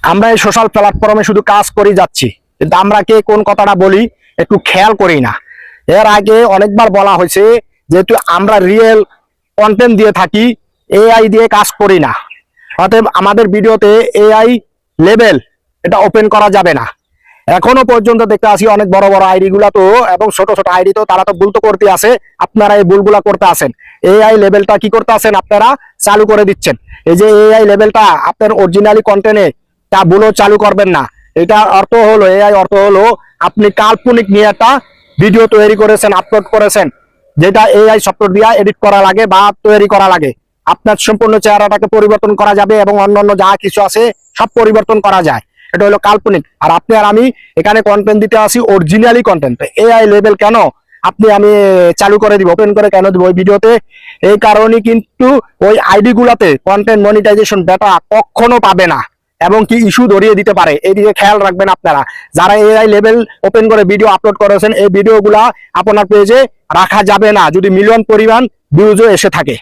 আমরা এই সোশ্যাল প্ল্যাটফর্মে শুধু কাজ করে যাচ্ছি, কিন্তু আমরা কে কোন কথাটা বলি একটু খেয়াল করি না। এর আগে অনেকবার বলা হয়েছে, যেহেতু আমরা রিয়েল কন্টেন্ট দিয়ে থাকি, এআই দিয়ে কাজ করি না, অতএব আমাদের ভিডিওতে এআই লেভেল এটা ওপেন করা যাবে না। এখনো পর্যন্ত দেখতে আসি অনেক বড় বড় আইডি গুলা তো এবং ছোট ছোট আইডি তো তারা তো ভুল তো করতে আসে, আপনারা এই ভুলগুলা করতে আসেন। এআই লেভেলটা কি করতে আসেন, আপনারা চালু করে দিচ্ছেন। এই যে এআই লেভেলটা আপনার অরিজিনালি কন্টেন্টে তা ভুলও চালু করবেন না। এটা অর্থ হলো, এআই অর্থ হলো আপনি কাল্পনিক নিয়ে একটা ভিডিও তৈরি করেছেন, আপলোড করেছেন, যেটা এআই সফটওয়্যার দিয়ে এডিট করা লাগে বা তৈরি করা লাগে। আপনার সম্পূর্ণ চেহারাটাকে পরিবর্তন করা যাবে এবং অন্যান্য যা কিছু আছে সব পরিবর্তন করা যায়। এটা হলো কাল্পনিক। আর আপনি আর আমি এখানে কন্টেন্ট দিতে আসি অরিজিনালি কন্টেন্ট। এআই লেভেল কেন আমি চালু করে দিব, ওপেন করে কেন দিব ওই ভিডিওতে? এই কারণে কিন্তু ওই আইডি গুলাতে কন্টেন্ট মনিটাইজেশন ডাটা কখনো পাবে না এবং কি ইস্যু ধরিয়ে দিতে পারে। এইদিকে খেয়াল রাখবেন আপনারা যারা এআই লেভেল ওপেন করে ভিডিও আপলোড করেছেন। এই ভিডিওগুলা আপনার পেজে রাখা যাবে না যদি মিলিয়ন পরিমাণ ভিউজও এসে থাকে।